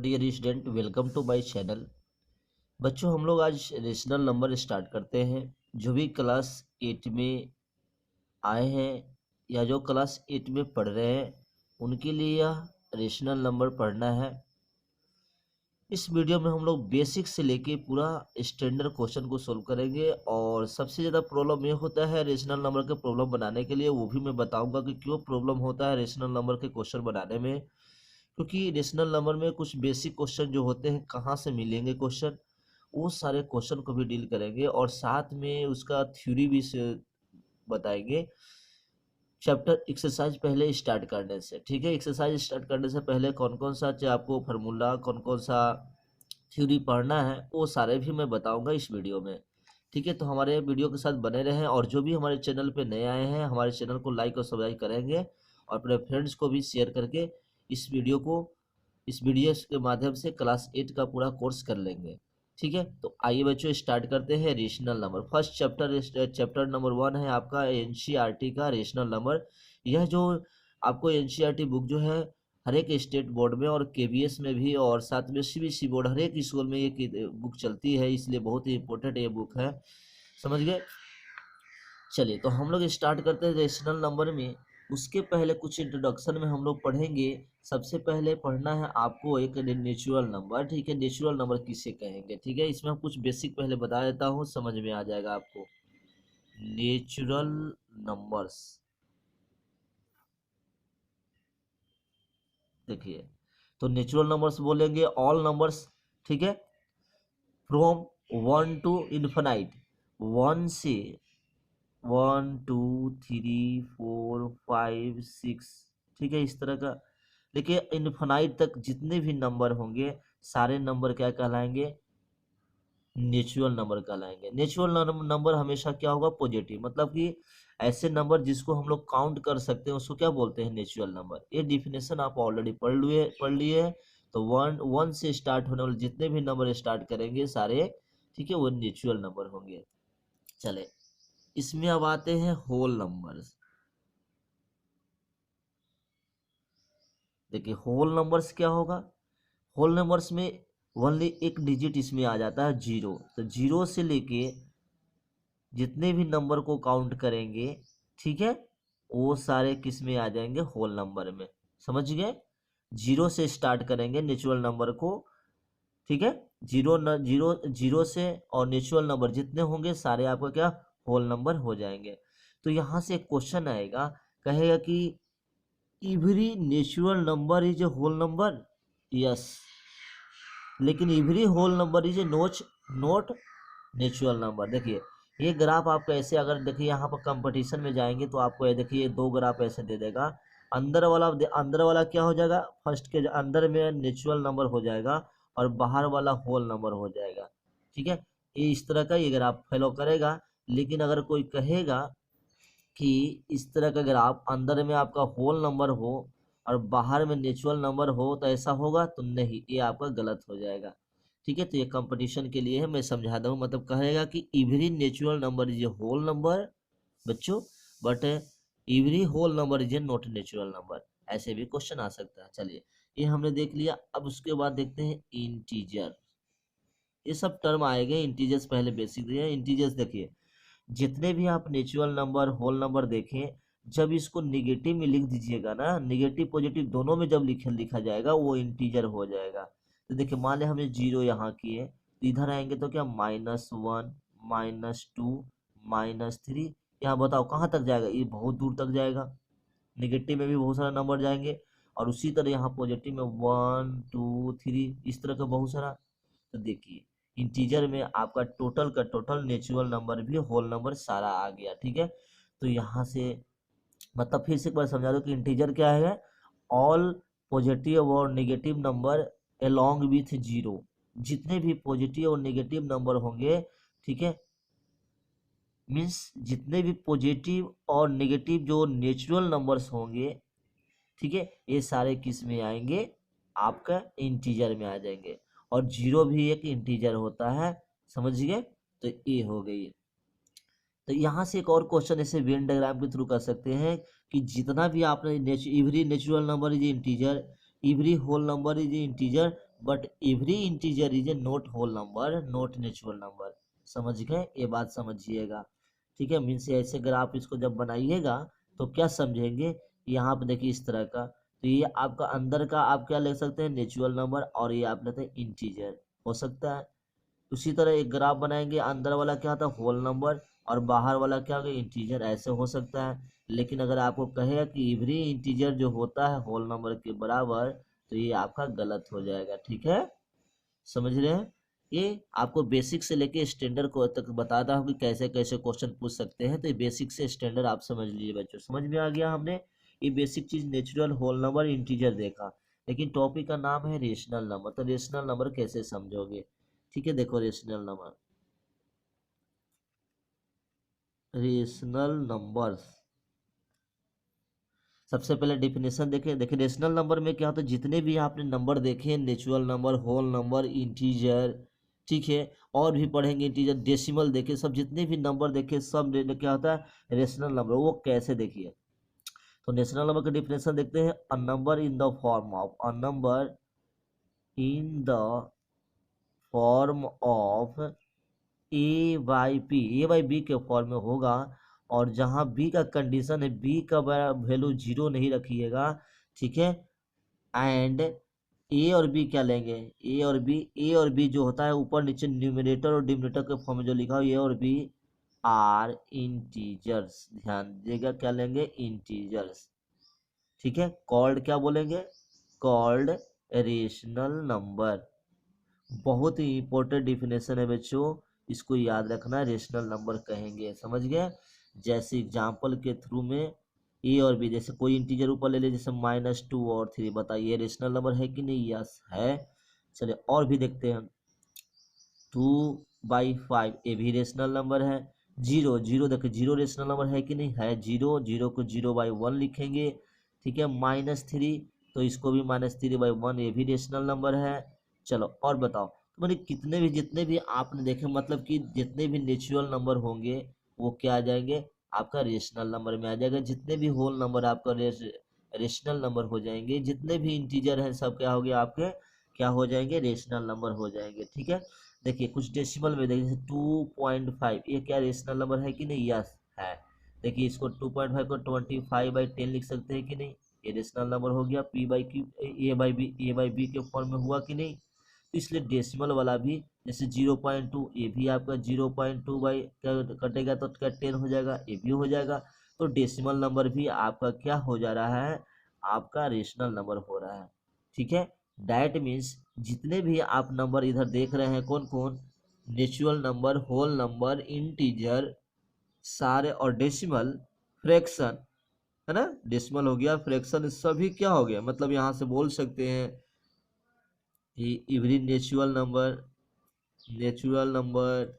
Dear student, welcome to my channel. बच्चों, हम लोग आज रेशनल नंबर स्टार्ट करते हैं। जो भी क्लास 8 में आए हैं या जो क्लास 8 में पढ़ रहे हैं उनके लिए यह रेशनल नंबर पढ़ना है। इस वीडियो में हम लोग बेसिक से लेके पूरा स्टैंडर्ड क्वेश्चन को सोल्व करेंगे। और सबसे ज़्यादा प्रॉब्लम ये होता है रेशनल नंबर के प्रॉब्लम बनाने के लिए, वो भी मैं बताऊंगा कि क्यों प्रॉब्लम होता है रेशनल नंबर के क्वेश्चन बनाने में। क्योंकि रेशनल नंबर में कुछ बेसिक क्वेश्चन जो होते हैं, कहाँ से मिलेंगे क्वेश्चन, वो सारे क्वेश्चन को भी डील करेंगे और साथ में उसका थ्योरी भी से बताएंगे। चैप्टर एक्सरसाइज पहले स्टार्ट करने से, ठीक है, एक्सरसाइज स्टार्ट करने से पहले कौन कौन सा आपको फार्मूला, कौन कौन सा थ्योरी पढ़ना है, वो सारे भी मैं बताऊंगा इस वीडियो में। ठीक है, तो हमारे वीडियो के साथ बने रहें। और जो भी हमारे चैनल पे नए आए हैं, हमारे चैनल को लाइक और सब्सक्राइब करेंगे और अपने फ्रेंड्स को भी शेयर करके इस वीडियो के माध्यम से क्लास 8 का पूरा कोर्स कर लेंगे। ठीक है, तो आइए बच्चों स्टार्ट करते हैं rational number. First chapter number 1 है आपका एनसीईआरटी का रेशनल नंबर। यह जो आपको एनसीईआरटी बुक जो है हर एक स्टेट बोर्ड में और केबीएस में भी और साथ में सीबीएसई बोर्ड हर एक स्कूल में ये बुक चलती है, इसलिए बहुत ही इंपॉर्टेंट ये बुक है। समझ गए? चलिए, तो हम लोग स्टार्ट करते हैं रेशनल नंबर में। उसके पहले कुछ इंट्रोडक्शन में हम लोग पढ़ेंगे। सबसे पहले पढ़ना है आपको एक नेचुरल नंबर। ठीक है, नेचुरल नंबर किसे कहेंगे? ठीक है, इसमें हम कुछ बेसिक पहले बता देता हूँ, समझ में आ जाएगा आपको। नेचुरल नंबर्स, देखिए, तो नेचुरल नंबर्स बोलेंगे ऑल नंबर्स, ठीक है, फ्रॉम 1 टू इन्फिनाइट। 1 से 1 2 3 4 5 6, ठीक है, इस तरह का। देखिए, इन्फिनाइट तक जितने भी नंबर होंगे सारे नंबर क्या कहलाएंगे? नेचुरल नंबर कहलाएंगे। नेचुरल नंबर हमेशा क्या होगा? पॉजिटिव, मतलब कि ऐसे नंबर जिसको हम लोग काउंट कर सकते हैं उसको क्या बोलते हैं? Natural number. ये डिफिनेशन आप ऑलरेडी पढ़ लिए है। तो वन से स्टार्ट होने वाले जितने भी नंबर स्टार्ट करेंगे सारे, ठीक है, वो नेचुरल नंबर होंगे। चले, इसमें अब आते हैं होल नंबर्स। देखिए, होल नंबर्स क्या होगा? होल नंबर्स में ओनली एक डिजिट इसमें आ जाता है, जीरो। तो जीरो से लेके जितने भी नंबर को काउंट करेंगे, ठीक है, वो सारे किस में आ जाएंगे? होल नंबर में। समझ गए? जीरो से स्टार्ट करेंगे नेचुरल नंबर को, ठीक है, जीरो जीरो से और नेचुरल नंबर जितने होंगे सारे आपका क्या? होल नंबर हो जाएंगे। तो यहाँ से एक क्वेश्चन आएगा, कहेगा कि every natural number is a whole number. Yes, लेकिन every whole number is a not natural number. देखिए, ये ग्राफ आपका ऐसे, अगर देखिए यहाँ पर कंपटीशन में जाएंगे तो आपको ये देखिए दो ग्राफ ऐसे दे देगा। अंदर वाला क्या हो जाएगा? फर्स्ट के अंदर में नेचुरल नंबर हो जाएगा और बाहर वाला होल नंबर हो जाएगा। ठीक है, ये इस तरह का ये ग्राफ फॉलो करेगा। लेकिन अगर कोई कहेगा कि इस तरह का ग्राफ अंदर में आपका होल नंबर हो और बाहर में नेचुरल नंबर हो तो ऐसा होगा? तो नहीं, ये आपका गलत हो जाएगा। ठीक है, तो ये कंपटीशन के लिए है, मैं समझा दूँ। मतलब कहेगा कि every natural number is a whole number बच्चों, but every whole number is a not natural number. ऐसे भी क्वेश्चन आ सकता है। चलिए, ये हमने देख लिया। अब उसके बाद देखते हैं इंटीजर। ये सब टर्म आएंगे। इंटीजर्स पहले बेसिक दिए। इंटीजर्स देखिए, जितने भी आप नेचुरल नंबर, होल नंबर देखें, जब इसको निगेटिव में लिख दीजिएगा ना, निगेटिव पॉजिटिव दोनों में जब लिखा जाएगा वो इंटीजर हो जाएगा। तो देखिए, मान लिया हमने जीरो यहाँ किए, तो इधर आएंगे तो क्या? -1, -2, -3। यहाँ बताओ कहाँ तक जाएगा? ये बहुत दूर तक जाएगा। निगेटिव में भी बहुत सारा नंबर जाएंगे और उसी तरह यहाँ पॉजिटिव में 1 2 3 इस तरह का बहुत सारा। तो देखिए, इंटीजर में आपका टोटल का टोटल नेचुरल नंबर भी होल नंबर सारा आ गया। ठीक है, तो यहाँ से मतलब फिर से एक बार समझा दो कि इंटीजर क्या है? ऑल पॉजिटिव और negative number along with zero. जितने भी पॉजिटिव और नेगेटिव नंबर होंगे, ठीक है, मीन्स जितने भी पॉजिटिव और नेगेटिव जो नेचुरल नंबर्स होंगे, ठीक है, ये सारे किस में आएंगे? आपका इंटीजर में आ जाएंगे। और जीरो भी एक इंटीजर होता है। समझ गए? तो ये हो गई। तो यहाँ से एक और क्वेश्चन ऐसे वेन डायग्राम के थ्रू कर सकते हैं कि जितना भी आपने every natural number is integer, every whole number is integer, but every integer is a not whole number not natural number. समझ गए, ये बात समझिएगा। ठीक है, मीन्स ऐसे अगर आप इसको जब बनाइएगा तो क्या समझेंगे, यहाँ पे देखिए इस तरह का, तो ये आपका अंदर का आप क्या ले सकते हैं, नेचुरल नंबर, और ये आप लेते हैं इंटीजर, हो सकता है। उसी तरह एक ग्राफ बनाएंगे, अंदर वाला क्या था, होल नंबर, और बाहर वाला क्या होगा, इंटीजर, ऐसे हो सकता है। लेकिन अगर आपको कहेगा कि एवरी इंटीजर जो होता है होल नंबर के बराबर, तो ये आपका गलत हो जाएगा। ठीक है, समझ रहे हैं। ये आपको बेसिक से लेके स्टैंडर्ड को तक बताता हूँ कि कैसे कैसे क्वेश्चन पूछ सकते हैं, तो ये बेसिक से स्टैंडर्ड आप समझ लीजिए बच्चों। समझ में आ गया, हमने ये बेसिक चीज नेचुरल, होल नंबर, इंटीजर देखा। लेकिन टॉपिक का नाम है रेशनल नंबर, तो रेशनल नंबर कैसे समझोगे। ठीक है, देखो रेशनल नंबर, रेशनल नंबर्स, सबसे पहले डेफिनेशन देखें। देखिए रेशनल नंबर में क्या होता है, जितने भी आपने नंबर देखे, natural number, whole number, integer, ठीक है, और भी पढ़ेंगे इंटीजर, डेसिमल देखे, सब जितने भी नंबर देखे सब क्या होता है, रेशनल नंबर। वो कैसे देखिए, तो नेशनल नंबर का डेफिनेशन देखते हैं, a number in the form of, a number in the form of A by B के फॉर्म में होगा, और जहां बी का कंडीशन है, बी का वैल्यू जीरो नहीं रखिएगा, ठीक है। एंड ए और बी क्या लेंगे, ए और बी जो होता है ऊपर नीचे न्यूमरेटर और डिनोमिनेटर के फॉर्म में जो लिखा हो, ए और बी आर इंटीजर्स, ध्यान दीजिएगा, क्या लेंगे, इंटीजर्स। ठीक है, कॉल्ड क्या बोलेंगे, कॉल्ड रेशनल नंबर। बहुत ही इंपॉर्टेंट डिफिनेशन है बच्चों, इसको याद रखना, रेशनल नंबर कहेंगे, समझ गए। जैसे एग्जांपल के थ्रू में ए और बी, जैसे कोई इंटीजर ऊपर ले ले, जैसे -2 और 3, बताइए रेशनल नंबर है कि नहीं, यस है। चलिए और भी देखते हैं, 2/5 ये भी रेशनल नंबर है। जीरो, जीरो देखिए, जीरो रेशनल नंबर है कि नहीं, है। जीरो, जीरो को 0/1 लिखेंगे। ठीक है, -3, तो इसको भी -3/1, ये भी रेशनल नंबर है। चलो और बताओ, तो मैंने कितने भी, जितने भी आपने देखे, मतलब कि जितने भी नेचुरल नंबर होंगे वो क्या आ जाएंगे, आपका रेशनल नंबर में आ जाएगा। जितने भी होल नंबर आपका रेशनल नंबर हो जाएंगे, जितने भी इंटीजर हैं सब क्या हो गया आपके, क्या हो जाएंगे, रेशनल नंबर हो जाएंगे। ठीक है, देखिए कुछ डेसिमल में देखिए, जैसे 2.5, ये क्या रेशनल नंबर है कि नहीं, यस है। देखिए इसको 2.5 को 25/10 लिख सकते हैं कि नहीं, ये रेशनल नंबर हो गया। p/q, ए बाई बी के फॉर्म में हुआ कि नहीं, तो इसलिए डेसिमल वाला भी, जैसे 0.2, ये भी आपका 0.2 बाई कटेगा तो क्या 10 हो जाएगा, ये भी हो जाएगा। तो डेसिमल नंबर भी आपका क्या हो जा रहा है, आपका रेशनल नंबर हो रहा है। ठीक है, दैट मीन्स जितने भी आप नंबर इधर देख रहे हैं, कौन कौन, natural number, whole number, integer सारे, और डेसिमल, फ्रैक्शन, है ना, डेसिमल हो गया, फ्रैक्शन, सभी क्या हो गया, मतलब यहाँ से बोल सकते हैं कि every natural number,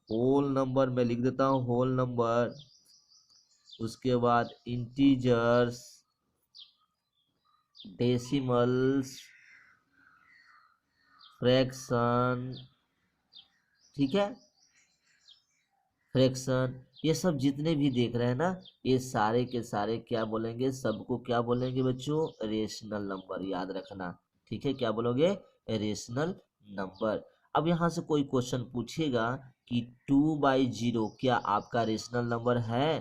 whole number, मैं लिख देता हूँ होल नंबर, उसके बाद इंटीजर्स, डेसिमल्स, फ्रैक्शन, ठीक है, फ्रैक्शन, ये सब जितने भी देख रहे हैं ना, ये सारे के सारे क्या बोलेंगे, सबको क्या बोलेंगे बच्चों, रेशनल नंबर, याद रखना। ठीक है, क्या बोलोगे, रेशनल नंबर। अब यहाँ से कोई क्वेश्चन पूछेगा कि 2/0 क्या आपका रेशनल नंबर है,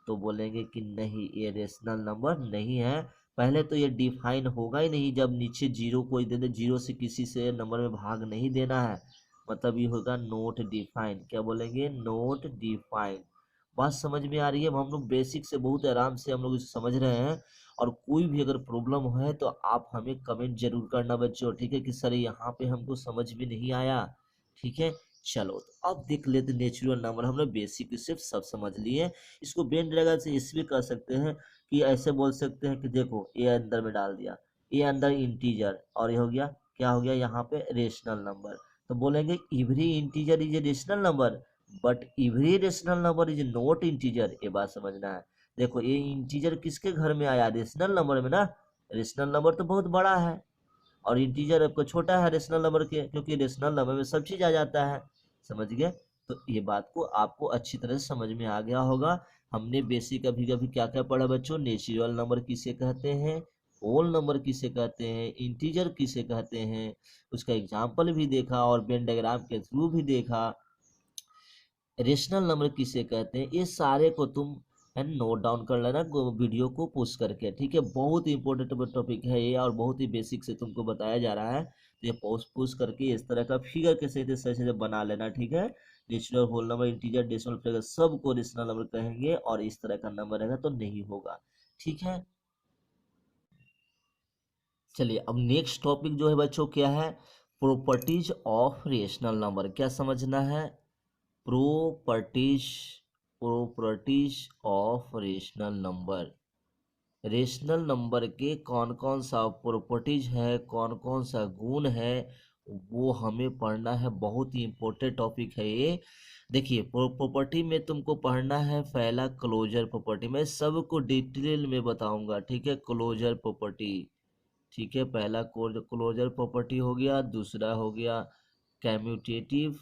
तो बोलेंगे कि नहीं, ये रेशनल नंबर नहीं है। पहले तो ये डिफाइन होगा ही नहीं, जब नीचे जीरो कोई दे दे, जीरो से किसी से नंबर में भाग नहीं देना है, मतलब ये होगा नोट डिफाइन। क्या बोलेंगे, नोट डिफाइन। बात समझ में आ रही है, हम लोग बेसिक से बहुत आराम से हम लोग इसे समझ रहे हैं। और कोई भी अगर प्रॉब्लम है तो आप हमें कमेंट जरूर करना बच्चों, ठीक है, कि सर यहाँ पे हमको समझ में नहीं आया। ठीक है, चलो तो अब देख लेते नेचुरल नंबर, हमने बेसिक सिर्फ सब समझ लिए। इसको वेन डायग्राम से इसलिए कर सकते हैं कि ऐसे बोल सकते हैं कि देखो ये अंदर में डाल दिया, ये अंदर इंटीजर, और ये हो गया, क्या हो गया यहाँ पे, रेशनल नंबर। तो बोलेंगे every integer is a rational number, but every rational number is not integer, ये बात समझना है। देखो ये इंटीजर किसके घर में आया, रेशनल नंबर में ना, रेशनल नंबर तो बहुत बड़ा है, और इंटीजर आपको छोटा है रेशनल नंबर के, क्योंकि रेशनल नंबर में सब चीज आ जाता है। समझ गए, तो ये बात को आपको अच्छी तरह से समझ में आ गया होगा। हमने बेसिक अभी अभी क्या क्या पढ़ा बच्चों, नेचुरल नंबर किसे कहते हैं, होल नंबर किसे कहते हैं, इंटीजर किसे कहते हैं, उसका एग्जाम्पल भी देखा और वेन डायग्राम के थ्रू भी देखा। रेशनल नंबर किसे कहते हैं, ये सारे को तुम नोट डाउन कर लेना वीडियो को पुश करके, ठीक है। बहुत ही इंपॉर्टेंट टॉपिक है ये और बहुत ही बेसिक से तुमको बताया जा रहा है, तो ये पुश करके इस तरह का फिगर के सही से बना लेना, ठीक है। Natural, whole number, integer, decimal fraction सबको रेशनल नंबर कहेंगे और इस तरह का नंबर रहेगा तो नहीं होगा, ठीक है। चलिए अब नेक्स्ट टॉपिक जो है बच्चों क्या है, प्रॉपर्टीज ऑफ रेशनल नंबर। क्या समझना है, properties properties of rational number. Rational number के कौन कौन सा प्रॉपर्टीज है, कौन कौन सा गुण है, वो हमें पढ़ना है। बहुत ही इंपॉर्टेंट टॉपिक है ये। देखिए प्रॉपर्टी में तुमको पढ़ना है पहला क्लोजर प्रॉपर्टी, मैं सबको डिटेल में बताऊंगा, ठीक है। क्लोजर प्रॉपर्टी, ठीक है, पहला क्लोजर प्रॉपर्टी हो गया, दूसरा हो गया कम्यूटेटिव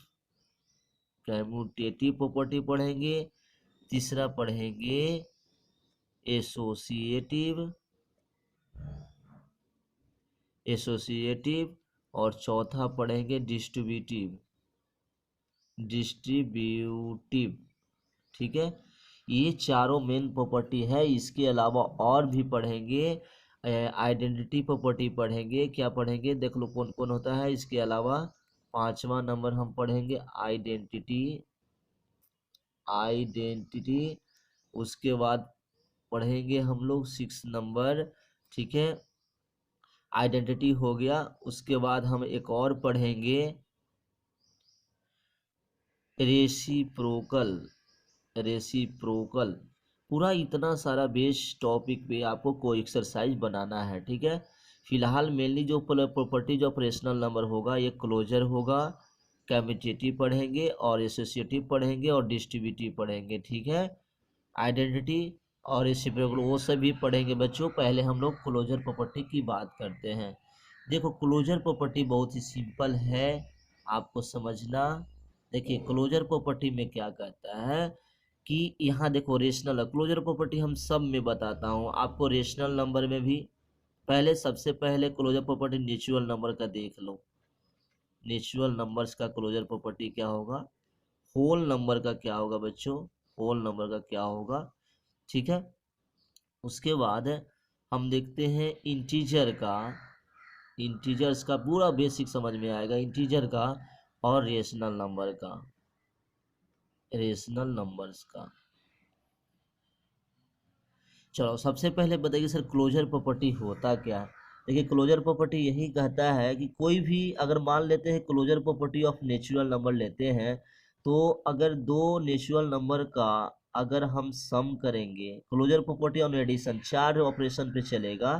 कम्यूटेटिव प्रॉपर्टी पढ़ेंगे, तीसरा पढ़ेंगे एसोसिएटिव एसोसिएटिव और चौथा पढ़ेंगे डिस्ट्रीब्यूटिव, ठीक है। ये चारों मेन प्रॉपर्टी है। इसके अलावा और भी पढ़ेंगे, आइडेंटिटी प्रॉपर्टी पढ़ेंगे। क्या पढ़ेंगे, देख लो कौन कौन होता है इसके अलावा। पांचवा नंबर हम पढ़ेंगे आइडेंटिटी। उसके बाद पढ़ेंगे हम लोग 6 नंबर, ठीक है, आइडेंटिटी हो गया। उसके बाद हम एक और पढ़ेंगे रेसिप्रोकल। पूरा इतना सारा बेस टॉपिक पे आपको कोई एक्सरसाइज बनाना है, ठीक है। फिलहाल मेनली जो प्रॉपर्टीज ऑफ रेशनल नंबर होगा ये क्लोजर होगा, कम्यूटेटिव पढ़ेंगे और एसोसिएटिव पढ़ेंगे और डिस्ट्रीब्यूटिव पढ़ेंगे, ठीक है। आइडेंटिटी और रेसिप्रोकल वो सभी पढ़ेंगे बच्चों। पहले हम लोग क्लोजर प्रॉपर्टी की बात करते हैं। देखो क्लोजर प्रॉपर्टी बहुत ही सिंपल है आपको समझना। देखिए क्लोजर प्रॉपर्टी में क्या कहता है कि यहाँ देखो रेशनल क्लोजर प्रॉपर्टी हम सब में बताता हूँ आपको, रेशनल नंबर में भी। पहले सबसे पहले क्लोजर प्रॉपर्टी नेचुरल नंबर का देख लो। नेचुरल नंबर्स का क्लोजर प्रॉपर्टी क्या होगा, होल नंबर का क्या होगा बच्चों, होल नंबर का क्या होगा, ठीक है। उसके बाद हम देखते हैं इंटीजर्स का पूरा बेसिक समझ में आएगा, इंटीजर का और रेशनल नंबर्स का। चलो सबसे पहले बताइए सर क्लोजर प्रॉपर्टी होता क्या है। देखिए क्लोजर प्रॉपर्टी यही कहता है कि कोई भी, अगर मान लेते हैं closure property of natural number लेते हैं, तो अगर दो नेचुरल नंबर का अगर हम सम करेंगे, closure property on addition 4 operation पे चलेगा।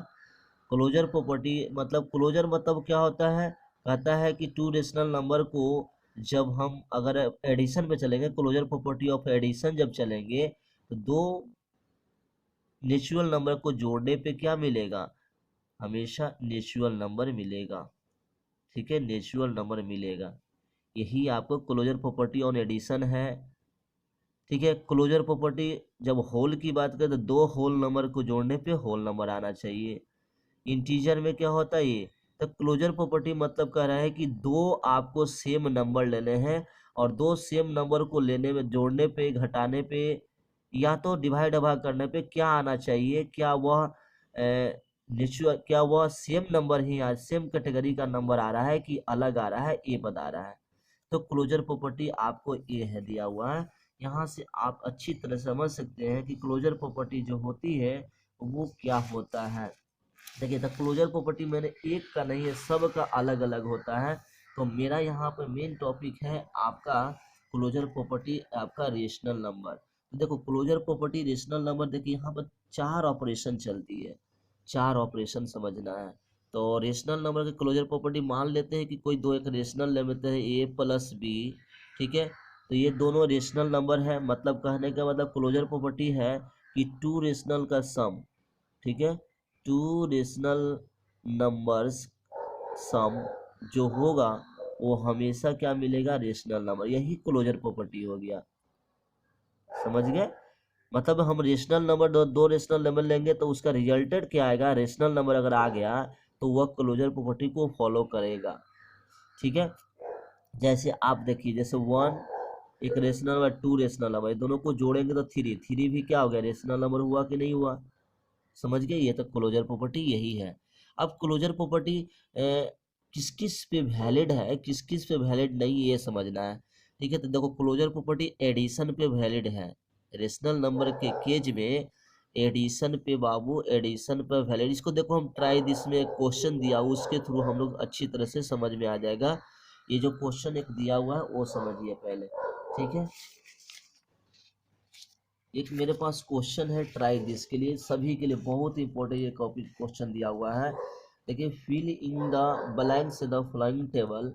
क्लोजर प्रॉपर्टी मतलब, क्लोजर मतलब क्या होता है, कहता है कि टू रेशनल नंबर को जब हम अगर एडिशन पे चलेंगे, क्लोजर प्रॉपर्टी ऑफ एडिशन जब चलेंगे, तो दो नेचुरल नंबर को जोड़ने पे क्या मिलेगा, हमेशा नेचुरल नंबर मिलेगा, ठीक है, नेचुरल नंबर मिलेगा। यही आपको क्लोजर प्रॉपर्टी ऑन एडिशन है, ठीक है। क्लोजर प्रॉपर्टी जब होल की बात करें तो दो होल नंबर को जोड़ने पे होल नंबर आना चाहिए। इंटीजर में क्या होता है ये, तो क्लोजर प्रॉपर्टी मतलब कह रहा है कि दो आपको सेम नंबर लेने हैं और दो सेम नंबर को लेने में, जोड़ने पे, घटाने पे या तो डिवाइड करने पे क्या आना चाहिए, क्या वह नेचुरल, क्या वह सेम नंबर ही, सेम कैटेगरी का नंबर आ रहा है कि अलग आ रहा है, ये बता रहा है। तो क्लोजर प्रॉपर्टी आपको ये है दिया हुआ है। यहाँ से आप अच्छी तरह समझ सकते हैं कि क्लोजर प्रॉपर्टी जो होती है वो क्या होता है। देखिए द क्लोजर प्रॉपर्टी मैंने एक का नहीं है, सब का अलग अलग होता है। तो मेरा यहाँ पर मेन टॉपिक है आपका क्लोजर प्रॉपर्टी, आपका रेशनल नंबर। तो देखो क्लोजर प्रॉपर्टी रेशनल नंबर, देखिए यहाँ पर 4 ऑपरेशन चलती है, 4 ऑपरेशन समझना है। तो रेशनल नंबर के क्लोजर प्रॉपर्टी मान लेते हैं कि कोई दो एक रेशनल लेते हैं ए प्लस बी, ठीक है। तो ये दोनों रेशनल नंबर है, मतलब कहने का मतलब क्लोजर प्रॉपर्टी है कि टू रेशनल का सम, ठीक है, टू रेशनल नंबर्स सम जो होगा वो हमेशा क्या मिलेगा, रेशनल नंबर। यही क्लोजर प्रॉपर्टी हो गया, समझ गए। मतलब हम रेशनल नंबर दो रेशनल नंबर लेंगे तो उसका रिजल्टेड क्या आएगा, रेशनल नंबर अगर आ गया तो वह क्लोजर प्रॉपर्टी को फॉलो करेगा। ठीक है, जैसे आप देखिए, जैसे 1 एक रेशनल नंबर, 2 रेशनल नंबर, दोनों को जोड़ेंगे तो 3 भी क्या हो गया, रेशनल नंबर हुआ कि नहीं हुआ। समझ गए, ये तो क्लोजर प्रॉपर्टी यही है। अब क्लोजर प्रॉपर्टी किस किस पे वैलिड है, किस किस पे वैलिड नहीं, ये समझना है। ठीक है, तो देखो क्लोजर प्रॉपर्टी एडिशन पे वैलिड है। रेशनल नंबर के केज में एडिशन पे बाबू, एडिशन पे वैलिड। इसको देखो हम ट्राई दिस में क्वेश्चन दिया, उसके थ्रू हम लोग अच्छी तरह से समझ में आ जाएगा। ये जो क्वेश्चन एक दिया हुआ है वो समझिए पहले। ठीक है, एक मेरे पास क्वेश्चन है ट्राई दिस के लिए, सभी के लिए बहुत इंपॉर्टेंट ये कॉपी क्वेश्चन दिया हुआ है। देखिए, fill in the blanks the following table.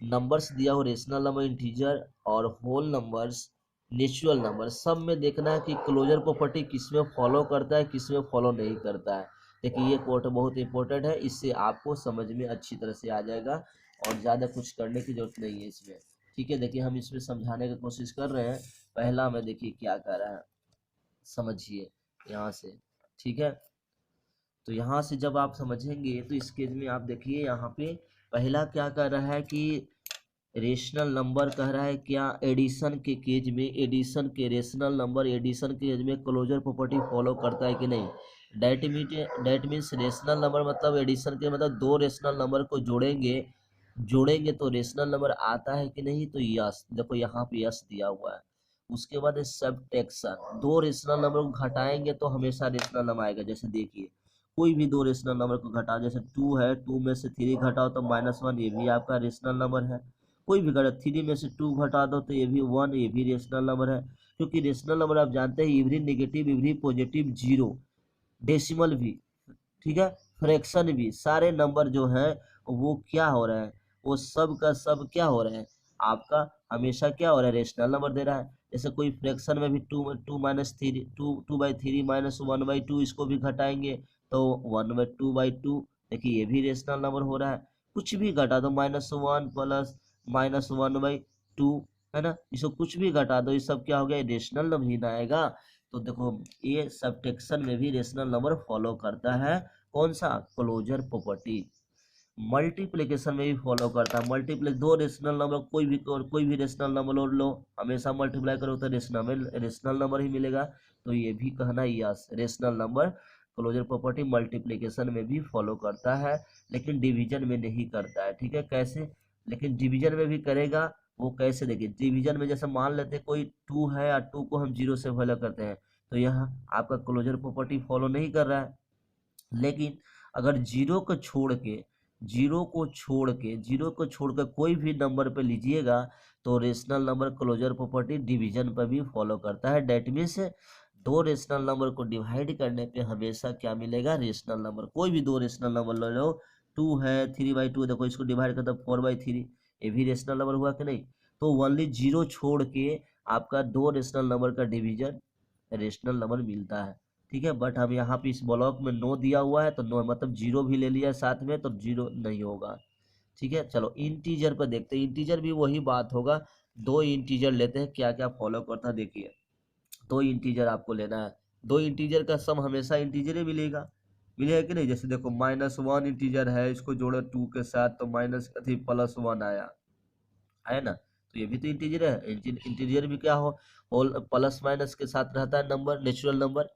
Numbers दिया हो, रेशनल नंबर, इंटीजर और होल नंबर्स, नेचुरल नंबर, सब में देखना है कि क्लोजर प्रॉपर्टी किस में फॉलो करता है, किस में फॉलो नहीं करता है। देखिए ये कोट बहुत इंपॉर्टेंट है, इससे आपको समझ में अच्छी तरह से आ जाएगा और ज़्यादा कुछ करने की जरूरत नहीं है इसमें। ठीक है, देखिए हम इसमें समझाने की कोशिश कर रहे हैं। पहला में देखिए क्या कर रहा है, समझिए यहाँ से। ठीक है, तो यहाँ से जब आप समझेंगे तो इस केस में आप देखिए यहाँ पे पहला क्या कर रहा है कि रेशनल नंबर कह रहा है क्या, एडिशन के केज में, एडिशन के रेशनल नंबर एडिशन के केज में क्लोजर प्रॉपर्टी फॉलो करता है कि नहीं। डेट मीन्स रेशनल नंबर मतलब एडिशन के मतलब दो रेशनल नंबर को जोड़ेंगे तो रेशनल नंबर आता है कि नहीं, तो यस, देखो यहाँ पे यस दिया हुआ है। उसके बाद सब्ट्रैक्शन, दो रेशनल नंबर को घटाएंगे तो हमेशा रेशनल नंबर आएगा। जैसे देखिए कोई भी दो रेशनल नंबर को घटाओ, जैसे 2 है, 2 में से 3 घटाओ तो -1, ये भी आपका रेशनल नंबर है। कोई भी गलत, 3 में से 2 घटा दो तो ये भी 1, ये भी रेशनल नंबर है। क्योंकि रेशनल नंबर आप जानते हैं every negative, every positive, zero, decimal भी, ठीक है, फ्रैक्शन भी, सारे नंबर जो है वो क्या हो रहा है, वो सब का सब क्या हो रहा है आपका, हमेशा क्या हो रहा है, रेशनल नंबर दे रहा है। जैसे कोई फ्रैक्शन में भी 2 - 3 2/3 -1/2, इसको भी घटाएंगे तो 1/2/2। देखिए ये भी रेशनल नंबर हो रहा है। कुछ भी घटा दो, -1 प्लस -1/2, है ना, इसको कुछ भी घटा दो, ये सब क्या हो गया, रेशनल नंबर ही ना आएगा। तो देखो ये सब्ट्रैक्शन में भी रेशनल नंबर फॉलो करता है, कौन सा, क्लोजर प्रॉपर्टी। मल्टीप्लिकेशन में भी फॉलो करता है, मल्टीप्लिक दो रेशनल नंबर, कोई भी रेशनल नंबर लो, हमेशा मल्टीप्लाई करो तो रेशनल नंबर ही मिलेगा। तो ये भी कहना yes, rational number closure property multiplication में भी फॉलो करता है, लेकिन डिवीजन में नहीं करता है। ठीक है, कैसे, लेकिन डिवीजन में भी करेगा। वो कैसे, देखिए डिवीजन में जैसे मान लेते हैं कोई 2 है और 2 को हम 0 से फॉलो करते हैं, तो यह आपका क्लोजर प्रॉपर्टी फॉलो नहीं कर रहा है। लेकिन अगर जीरो को छोड़ के कोई भी नंबर पे लीजिएगा तो rational number closure property division पर भी फॉलो करता है। डेट मीन्स दो रेशनल नंबर को डिवाइड करने पे हमेशा क्या मिलेगा, रेशनल नंबर। कोई भी दो रेशनल नंबर ले लो, 2 है, 3/2, देखो इसको डिवाइड करता 4/3, ये भी रेशनल नंबर हुआ कि नहीं। तो ओनली जीरो छोड़ के आपका दो रेशनल नंबर का डिवीजन रेशनल नंबर मिलता है। ठीक है, बट हम यहाँ पे इस ब्लॉक में नो दिया हुआ है तो नो मतलब जीरो भी ले लिया साथ में तो जीरो नहीं होगा। ठीक है, चलो इंटीजर पर देखते हैं, इंटीजर भी वही बात होगा। दो इंटीजर लेते हैं, क्या क्या फॉलो करता है देखिए। दो इंटीजर आपको लेना है, दो इंटीजर का सम हमेशा इंटीजर ही मिलेगा कि नहीं। जैसे देखो -1 इंटीजर है, इसको जोड़ो 2 के साथ तो +1 आया, है ना, तो ये भी तो इंटीजर है। इंटीजर भी क्या हो, होल प्लस माइनस के साथ रहता है नंबर, नेचुरल नंबर,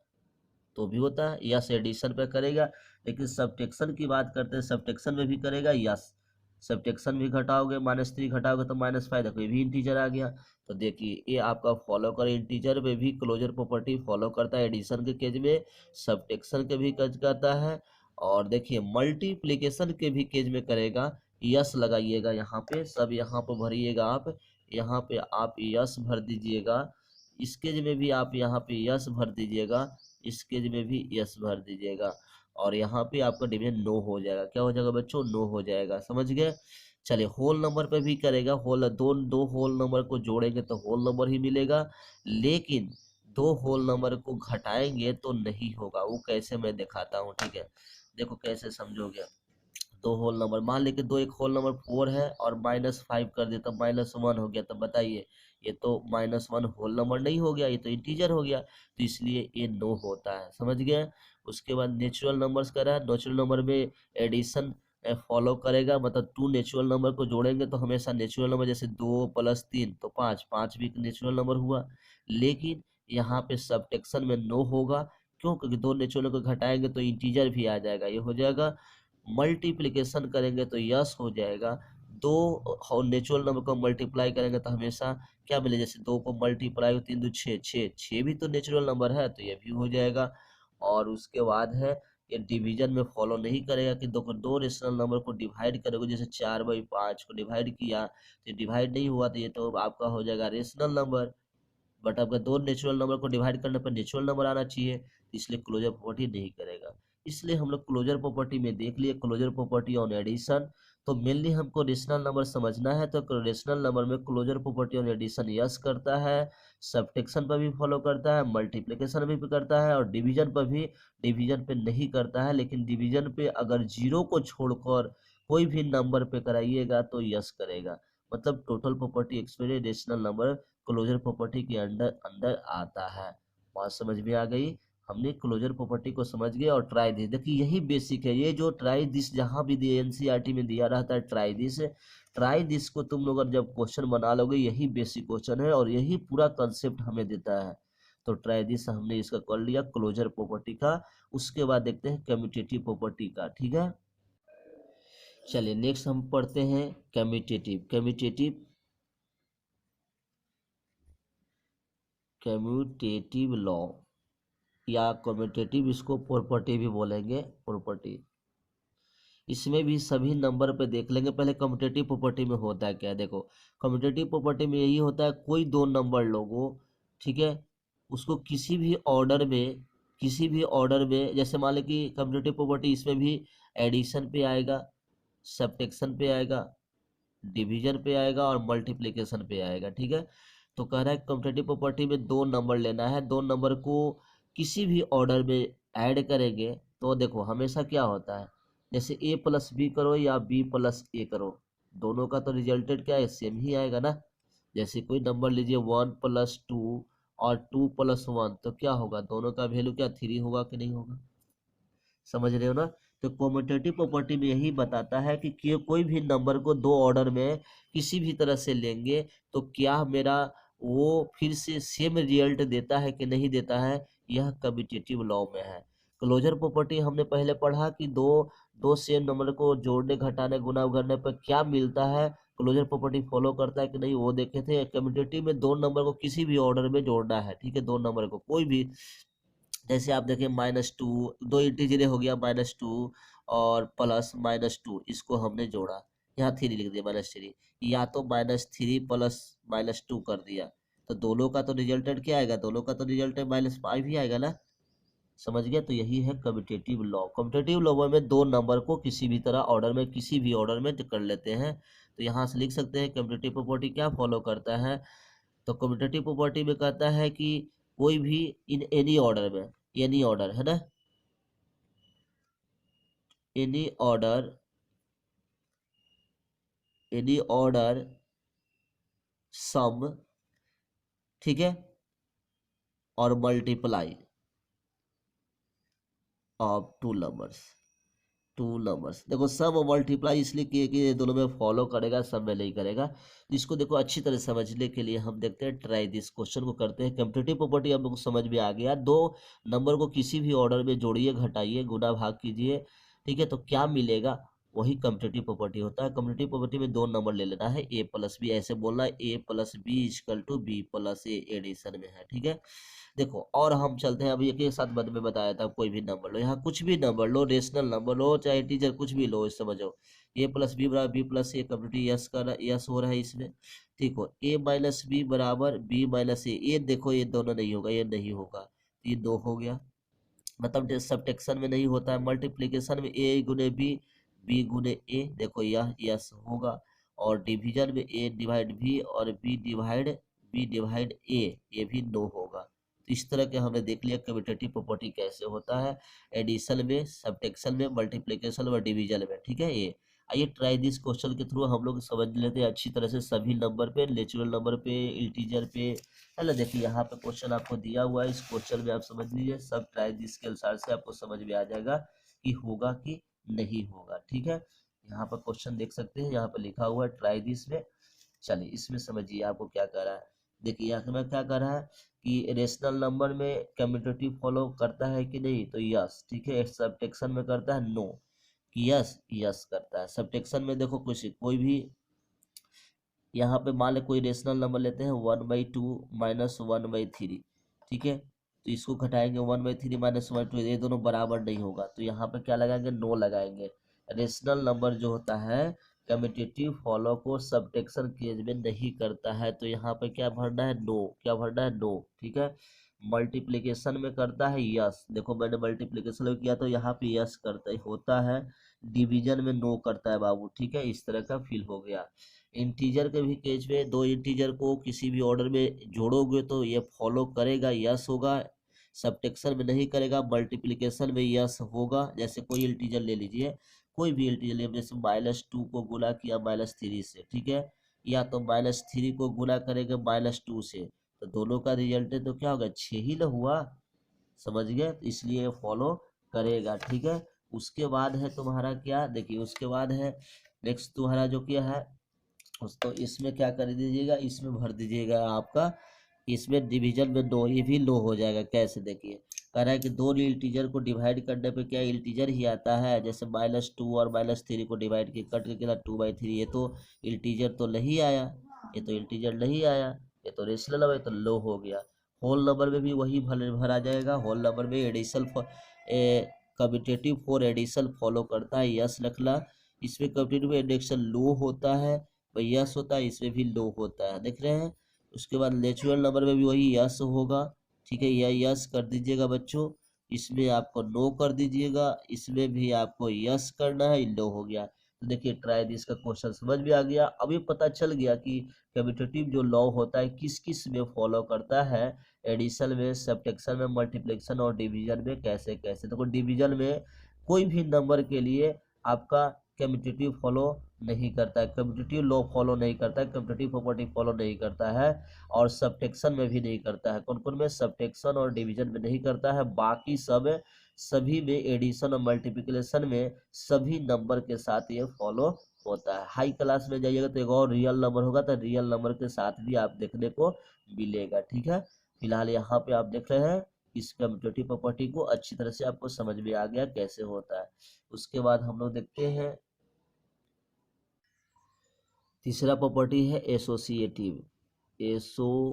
तो भी होता है। यस एडिशन पे करेगा, लेकिन सब्ट्रैक्शन की बात करते हैं, सब्ट्रैक्शन में भी करेगा यस। सब्ट्रैक्शन भी घटाओगे, -3 घटाओगे तो -5, देखो ये भी इंटीजर आ गया। तो देखिए ये आपका फॉलो करे, इंटीजर में भी क्लोजर प्रॉपर्टी फॉलो करता है एडिशन के केज में, सब्ट्रैक्शन के भी केज करता है, और देखिए मल्टीप्लिकेशन के भी केज में करेगा। यस लगाइएगा यहाँ पे, सब यहाँ पर भरिएगा आप, यहाँ पे आप यस भर दीजिएगा। इस केज में भी आप यहाँ पे यस भर दीजिएगा, इस केज में भी यस भर दीजिएगा, और यहाँ पे आपका डिवीजन नो हो जाएगा। क्या हो जाएगा बच्चों, नो हो जाएगा, समझ गए। चलिए होल नंबर पे भी करेगा, होल दो दो होल नंबर को जोड़ेंगे तो होल नंबर ही मिलेगा, लेकिन दो होल नंबर को घटाएंगे तो नहीं होगा। वो कैसे मैं दिखाता हूँ, ठीक है, देखो कैसे समझोगे। दो होल नंबर, मान लें कि दो एक होल नंबर 4 है और -5 कर दिया तो -1 हो गया, तो बताइए ये तो -1 होल नंबर नहीं हो गया, ये तो इंटीजर हो गया, तो इसलिए ये नो होता है। समझ गए। उसके बाद नेचुरल नंबर्स का रहा, नेचुरल नंबर में एडिशन फॉलो करेगा, मतलब 2 नेचुरल नंबर को जोड़ेंगे तो हमेशा नेचुरल नंबर, जैसे 2 + 3 तो 5, 5 भी एक नेचुरल नंबर हुआ। लेकिन यहाँ पे सबट्रैक्शन में नो होगा, क्यों? क्योंकि दो नेचुरल को घटाएंगे तो इंटीजर भी आ जाएगा, ये हो जाएगा। मल्टीप्लिकेशन करेंगे तो यस हो जाएगा। दो नेचुरल नंबर को मल्टीप्लाई करेंगे तो हमेशा क्या मिले, जैसे 2 को मल्टीप्लाई 3 2 6, 6 भी तो नेचुरल नंबर है, तो ये भी हो जाएगा। और उसके बाद है ये डिवीजन में फॉलो नहीं करेगा कि दो रेशनल नंबर को डिवाइड करोगे, जैसे 4/5 को डिवाइड किया तो डिवाइड नहीं हुआ, तो ये तो आपका हो जाएगा रेशनल नंबर। बट आपका दो नेचुरल नंबर को डिवाइड करने पर नेचुरल नंबर आना चाहिए, इसलिए क्लोजर प्रॉपर्टी नहीं करेगा। इसलिए हम लोग क्लोजर प्रॉपर्टी में देख लिए क्लोजर प्रॉपर्टी ऑन एडिशन। तो मेनली हमको रेशनल नंबर समझना है, तो रेशनल नंबर में closure property on addition yes करता है, सब्ट्रैक्शन पर भी फॉलो करता है, मल्टीप्लिकेशन भी करता है, और डिवीजन पर भी, डिवीजन पे नहीं करता है। लेकिन डिवीजन पे अगर जीरो को छोड़कर कोई भी नंबर पे कराइएगा तो यस करेगा, मतलब total property experience rational number closure property के अंडर अंदर आता है। बात समझ में आ गई। हमने क्लोजर प्रॉपर्टी को समझ गए। और ट्राई दिस, देखिए यही बेसिक है, ये जो ट्राई दिस जहां भी दिए एनसीईआरटी में दिया रहता है ट्राई दिस को तुम लोग जब क्वेश्चन बना लोगे, यही बेसिक क्वेश्चन है और यही पूरा कंसेप्ट हमें देता है। तो ट्राई दिस हमने इसका कर लिया क्लोजर प्रॉपर्टी का। उसके बाद देखते हैं कम्यूटेटिव प्रॉपर्टी का। ठीक है, चलिए नेक्स्ट हम पढ़ते हैं कम्यूटेटिव लॉ, या कम्यूटेटिव, इसको प्रॉपर्टी भी बोलेंगे, प्रॉपर्टी। इसमें भी सभी नंबर पे देख लेंगे। पहले कम्यूटेटिव प्रॉपर्टी में होता है क्या, देखो कम्यूटेटिव प्रॉपर्टी में यही होता है, कोई दो नंबर लोगो, ठीक है, उसको किसी भी ऑर्डर में, जैसे मान लें कि कम्यूटेटिव प्रॉपर्टी इसमें भी एडिशन पे आएगा, सब्ट्रैक्शन पे आएगा, डिवीजन पे आएगा और मल्टीप्लिकेशन पे आएगा। ठीक है, तो कह रहा है कम्यूटेटिव प्रॉपर्टी में दो नंबर लेना है, दो नंबर को किसी भी ऑर्डर में ऐड करेंगे तो देखो हमेशा क्या होता है, जैसे a+b करो या b+a करो, दोनों का तो रिजल्टेड क्या है, सेम ही आएगा ना। जैसे कोई नंबर लीजिए 1+2 और 2+1, तो क्या होगा, दोनों का वैल्यू क्या 3 होगा कि नहीं होगा। समझ रहे हो ना। तो कम्यूटेटिव प्रॉपर्टी में यही बताता है कि कोई भी नंबर को दो ऑर्डर में किसी भी तरह से लेंगे तो क्या मेरा वो फिर से सेम रिजल्ट देता है कि नहीं देता है, यह कम्यूटेटिव लॉ में है। क्लोजर प्रॉपर्टी हमने पहले पढ़ा कि दो दो सेम नंबर को जोड़ने घटाने गुणा करने पर क्या मिलता है, क्लोजर प्रॉपर्टी फॉलो करता है कि नहीं, वो देखे थे। कम्यूटेटिव में दो नंबर को किसी भी ऑर्डर में जोड़ना है, ठीक है, दो नंबर को कोई भी, जैसे आप देखें -2, दो इंटीजर हो गया -2 और +-2, इसको हमने जोड़ा, यहाँ 3 लिख दिया -3, या तो -3 प्लस -2 कर दिया, तो दोनों का तो रिजल्टेड क्या आएगा, दोनों का तो रिजल्टेड -5 ही आएगा ना। समझ गया। तो यही है कम्यूटेटिव लॉ। कम्यूटेटिव लॉ में दो नंबर को किसी भी तरह ऑर्डर में, किसी भी ऑर्डर में कर लेते हैं। तो यहाँ से लिख सकते हैं कम्यूटेटिव प्रॉपर्टी क्या फॉलो करता है। तो कम्यूटेटिव प्रॉपर्टी में कहता है कि कोई भी इन एनी ऑर्डर में, एनी ऑर्डर है ना, एनी ऑर्डर सम, ठीक है, और मल्टीप्लाई ऑफ टू नंबर्स। देखो सम और मल्टीप्लाई इसलिए किए कि ये दोनों में फॉलो करेगा, सब में नहीं करेगा। इसको देखो अच्छी तरह समझने के लिए हम देखते हैं, ट्राई दिस क्वेश्चन को करते हैं। कम्यूटेटिव प्रॉपर्टी हम लोग को समझ में आ गया, दो नंबर को किसी भी ऑर्डर में जोड़िए, घटाइए, गुना भाग कीजिए, ठीक है, तो क्या मिलेगा, वही कम्यूटेटिव प्रॉपर्टी होता है। कम्यूटेटिव प्रॉपर्टी में दो नंबर ले लेना है, a+b, ऐसे बोलना है a+b = b+a, एडिशन में है। ठीक है, देखो और हम चलते हैं, अभी एक एक साथ बाद में बताया था, कोई भी नंबर लो, यहाँ कुछ भी नंबर लो, रेशनल नंबर लो चाहे इंटीजर, कुछ भी लो, समझो a+b = b+a, कम्यूटेटिव यस का यस हो रहा है इसमें। ठीक हो, a-b = b-a, ये देखो ये दोनों नहीं होगा, ये नहीं होगा, ये दो हो गया, मतलब सब्ट्रैक्शन में नहीं होता है। मल्टीप्लिकेशन में a × b × a, देखो यह यस होगा। और डिवीजन में a/b और b/a, ये भी नो होगा। तो इस तरह के हमने देख लिया कम्यूटेटिव प्रॉपर्टी कैसे होता है, एडिशन में, सब्ट्रैक्शन में, मल्टीप्लिकेशन और डिवीजन में, ठीक है। ये आइए ट्राई दिस क्वेश्चन के थ्रू हम लोग समझ लेते हैं अच्छी तरह से सभी नंबर पे, नेचुरल नंबर पे, इंटीजर पे, है ना। देखिए यहाँ पे क्वेश्चन आपको दिया हुआ है, इस क्वेश्चन में आप समझ लीजिए, सब ट्राई दिस के अनुसार से आपको समझ में आ जाएगा कि होगा कि नहीं होगा, ठीक है। यहाँ पर क्वेश्चन देख सकते हैं, यहाँ पर लिखा हुआ है ट्राई दिस में। चलिए इसमें समझिए आपको क्या कह रहा है। देखिए यहाँ में क्या कर रहा है कि रेशनल नंबर में कम्यूटेटिव फॉलो करता है कि नहीं, तो यस, ठीक है। सब्ट्रैक्शन में करता है नो, कि यस यस करता है। सब्ट्रैक्शन में देखो कुछ कोई भी, यहाँ पे मान ले कोई रेशनल नंबर लेते हैं 1/2 -1/3, ठीक है। तो इसको घटाएंगे 1/3 -1/2, ये दोनों बराबर नहीं होगा, तो यहाँ पे क्या लगाएंगे, नो लगाएंगे। रेशनल नंबर जो होता है कम्यूटेटिव फॉलो को सब्ट्रैक्शन केस में नहीं करता है, तो यहाँ पे क्या भरना है, नो, क्या भरना है, नो, ठीक है। मल्टीप्लिकेशन में करता है यस, देखो मैंने मल्टीप्लिकेशन में किया तो यहाँ पे यस करता है होता है, डिवीजन में नो करता है बाबू, ठीक है। इस तरह का फील हो गया। इंटीजर के भी केस में दो इंटीजर को किसी भी ऑर्डर में जोड़ोगे तो ये फॉलो करेगा, यस होगा। सब्ट्रैक्शन में नहीं करेगा, मल्टीप्लिकेशन में यस होगा। जैसे कोई इंटीजर ले लीजिए, कोई भी इंटीजर ले, जैसे -2 को गुणा किया -3 से, ठीक है, या तो -3 को गुणा करेंगे -2 से, तो दोनों का रिजल्ट तो क्या होगा, 6 ही ना हुआ, समझ गए। तो इसलिए फॉलो करेगा, ठीक है। उसके बाद है तुम्हारा क्या, देखिए उसके बाद है नेक्स्ट तुम्हारा जो क्या है, तो इसमें क्या कर दीजिएगा, इसमें भर दीजिएगा आपका, इसमें डिवीजन में नो, ये भी लो हो जाएगा। कैसे, देखिए कह रहा है कि दो इंटीजर को डिवाइड करने पे क्या इंटीजर ही आता है, जैसे -2 और -3 को डिवाइड के कट के कितना 2/3, ये तो इंटीजर तो नहीं आया, ये तो इंटीजर नहीं आया, ये तो रेशनल नंबर, तो लो हो गया। होल नंबर में भी वही भरा जाएगा, होल नंबर में addition commutative for addition follow करता है, यस रखना। इसमें कम्यूटेटिव एडिशन लो होता है, यस होता है, इसमें भी लो होता है, देख रहे हैं। उसके बाद नेचुरल नंबर में भी वही यस होगा, ठीक है, यह यस कर दीजिएगा बच्चों। इसमें आपको नो कर दीजिएगा, इसमें भी आपको यस करना है, लो हो गया। तो देखिए ट्राई दिस का क्वेश्चन समझ में आ गया। अभी पता चल गया कि कम्यूटेटिव जो लॉ होता है किस किस में फॉलो करता है, एडिशन में, सब्ट्रैक्शन में, मल्टीप्लिकेशन और डिवीजन में कैसे कैसे। देखो डिवीजन में कोई भी नंबर के लिए आपका कम्यूटेटिव फॉलो नहीं करता है, कम्यूटेटिव लॉ फॉलो नहीं करता है, कम्यूटेटिव प्रॉपर्टी फॉलो नहीं करता है, और सब्ट्रैक्शन में भी नहीं करता है। कौन कौन में, सब्ट्रैक्शन और डिवीजन में नहीं करता है, बाकी सब सभी में, एडिशन और मल्टीप्लिकेशन में सभी नंबर के साथ ये फॉलो होता है। हाई क्लास में जाइएगा तो एक और रियल नंबर होगा, तो रियल नंबर के साथ भी आप देखने को मिलेगा, ठीक है। फिलहाल यहाँ पे आप देख रहे हैं इस कम्यूटेटिव प्रॉपर्टी को अच्छी तरह से आपको समझ में आ गया कैसे होता है। उसके बाद हम लोग देखते हैं तीसरा प्रॉपर्टी है एसोसिएटिव, एसोसिएटिविटी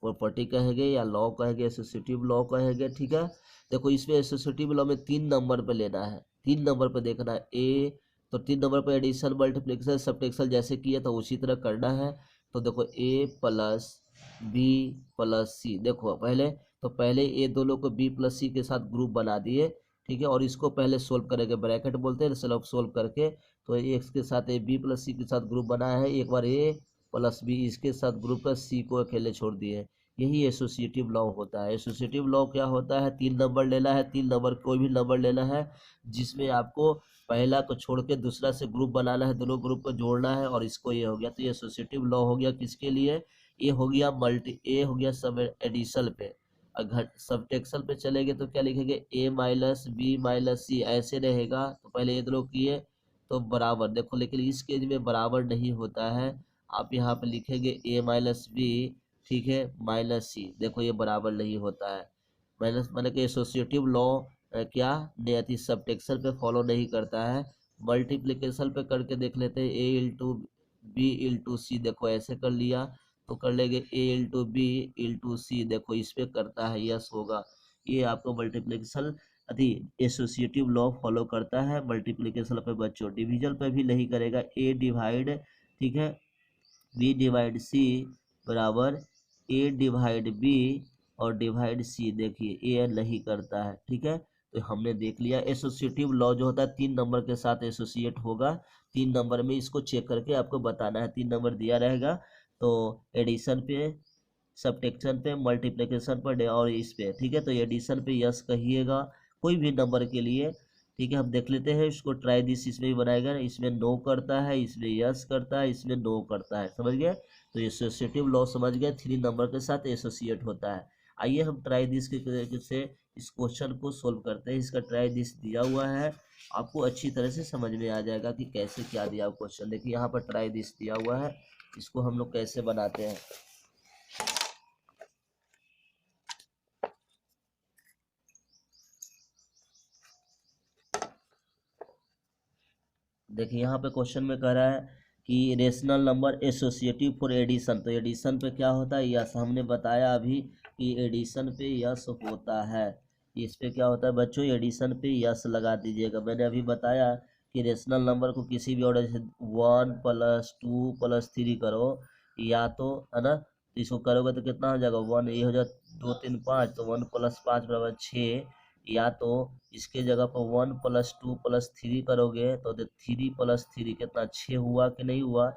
प्रॉपर्टी कहेंगे या लॉ कहेंगे, एसोसिएटिव लॉ कहेंगे, ठीक है। देखो इसमें एसोसिएटिव लॉ में 3 नंबर पे लेना है, 3 नंबर पे देखना है ए, तो 3 नंबर पे एडिशन मल्टीप्लिकेशन सब्ट्रैक्शन जैसे किया तो उसी तरह करना है। तो देखो ए प्लस बी प्लस सी, देखो पहले तो पहले ए दोनों को बी प्लस सी के साथ ग्रुप बना दिए, ठीक है, और इसको पहले सोल्व करेंगे, ब्रैकेट बोलते हैं, सोल्व करके तो एक्स के साथ ए बी प्लस सी के साथ ग्रुप बना है, एक बार ए प्लस बी इसके साथ ग्रुप का सी को अकेले छोड़ दिए। यही एसोसिएटिव लॉ होता है। एसोसिएटिव लॉ क्या होता है, 3 नंबर लेना है, 3 नंबर कोई भी नंबर लेना है जिसमें आपको पहला को छोड़ के दूसरा से ग्रुप बनाना है, दोनों ग्रुप को जोड़ना है, और इसको ये हो गया। तो ये एसोसिएटिव लॉ हो गया किसके लिए, ये हो गया ए हो गया सब एडिशन पे। अगर सब्ट्रैक्शन पे चलेंगे तो क्या लिखेंगे, a माइनस बी माइनस सी ऐसे रहेगा। तो पहले ये दोनों किए तो बराबर, देखो लेकिन इस केस में बराबर नहीं होता है, आप यहाँ पे लिखेंगे a माइनस बी, ठीक है, माइनस सी, देखो ये बराबर नहीं होता है। माइनस माने कि एसोसिएटिव लॉ क्या नहीं, सब्ट्रैक्शन पे फॉलो नहीं करता है। मल्टीप्लिकेशन पे करके देख लेते हैं, a इंटू बी इंटू सी, देखो ऐसे कर लिया तो कर लेंगे a इंटू बी इंटू सी, देखो इस पे करता है, यस होगा। ये आपको मल्टीप्लिकेशन अति एसोसिएटिव लॉ फॉलो करता है। मल्टीप्लिकेशन पे बच्चों डिवीजन पे भी नहीं करेगा, a डिवाइड, ठीक है, b डिवाइड सी बराबर a डिवाइड b और डिवाइड सी, देखिए ये नहीं करता है, ठीक है। तो हमने देख लिया एसोसिएटिव लॉ जो होता है 3 नंबर के साथ एसोसिएट होगा। 3 नंबर में इसको चेक करके आपको बताना है, 3 नंबर दिया रहेगा तो एडिशन पे, सब्ट्रैक्शन पे, मल्टीप्लिकेशन पर और इस पे, ठीक है। तो एडिशन पे यस कहिएगा कोई भी नंबर के लिए, ठीक है। हम देख लेते हैं इसको, ट्राई दिस इसमें भी बनाएगा, इसमें नो करता है, इसमें यस करता है, इसमें नो करता है, समझ गए। तो एसोसिएटिव लॉ समझ गए, 3 नंबर के साथ एसोसिएट होता है। आइए हम ट्राई दिस के तरीके से इस क्वेश्चन को सोल्व करते हैं। इसका ट्राई दिस दिया हुआ है, आपको अच्छी तरह से समझ में आ जाएगा कि कैसे क्या दिया हुआ क्वेश्चन। देखिए यहाँ पर ट्राई दिस दिया हुआ है, इसको हम लोग कैसे बनाते हैं। देखिए यहाँ पे क्वेश्चन में कह रहा है कि rational number associative for addition, तो एडिशन पे क्या होता है, यस। हमने बताया अभी कि एडिशन पे यस होता है। इस पे क्या होता है बच्चों, एडिशन पे यस लगा दीजिएगा। मैंने अभी बताया कि रेशनल नंबर को किसी भी ऑर्डर से 1 + 2 + 3 करो, या तो है ना, तो इसको करोगे तो कितना हो जाएगा 1, ये हो जाएगा 2 3 5, तो 1 + 5 = 6, या तो इसके जगह पर 1 + 2 + 3 करोगे तो 3 + 3 कितना 6 हुआ कि नहीं हुआ,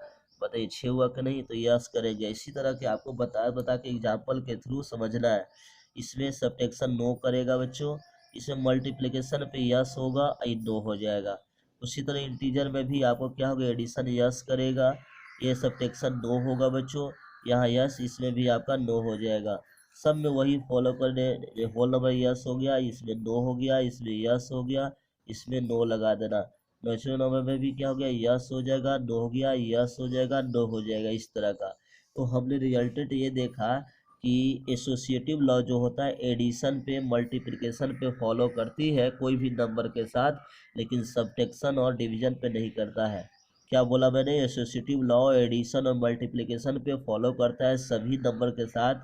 बताइए 6 हुआ कि नहीं, तो यस करेंगे। इसी तरह के आपको बता के एग्जाम्पल के थ्रू समझना है। इसमें सब्ट्रैक्शन नो करेगा बच्चों, इसमें मल्टीप्लिकेशन पे यस होगा, ये नो हो जाएगा। उसी तरह इंटीजर में भी आपको क्या होगा, एडिशन यस करेगा, ये सब्ट्रैक्शन नो होगा बच्चों, यहाँ यस, इसमें भी आपका नो हो जाएगा। सब में वही फॉलो करने, होल नंबर यस हो गया, इसमें नो हो गया, इसमें यस हो गया, इसमें नो लगा देना। नेचुरल नंबर में भी क्या हो गया, यस हो जाएगा, नो हो गया, यस हो जाएगा, नो हो जाएगा, इस तरह का। तो हमने रिजल्टेड ये देखा कि एसोसिएटिव लॉ जो होता है एडिशन पे, मल्टीप्लिकेशन पे फॉलो करती है कोई भी नंबर के साथ, लेकिन सब्ट्रैक्शन और डिवीजन पे नहीं करता है। क्या बोला मैंने, एसोसिएटिव लॉ एडिशन और मल्टीप्लिकेशन पे फॉलो करता है सभी नंबर के साथ,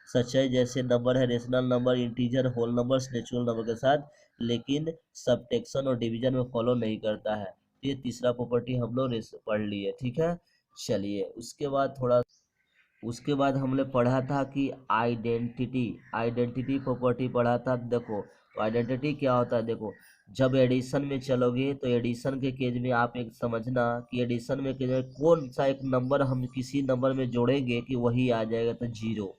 सच है जैसे नंबर है rational number, integer, whole numbers, natural number के साथ, लेकिन सब्ट्रैक्शन और डिवीजन में फॉलो नहीं करता है। ये तीसरा प्रॉपर्टी हम लोग पढ़ लिए, ठीक है। चलिए उसके बाद हमने पढ़ा था कि आइडेंटिटी प्रॉपर्टी पढ़ा था। देखो तो आइडेंटिटी क्या होता है, देखो जब एडिशन में चलोगे तो एडिशन के केस में आप एक समझना कि एडिशन में कौन सा एक नंबर हम किसी नंबर में जोड़ेंगे कि वही आ जाएगा, तो 0।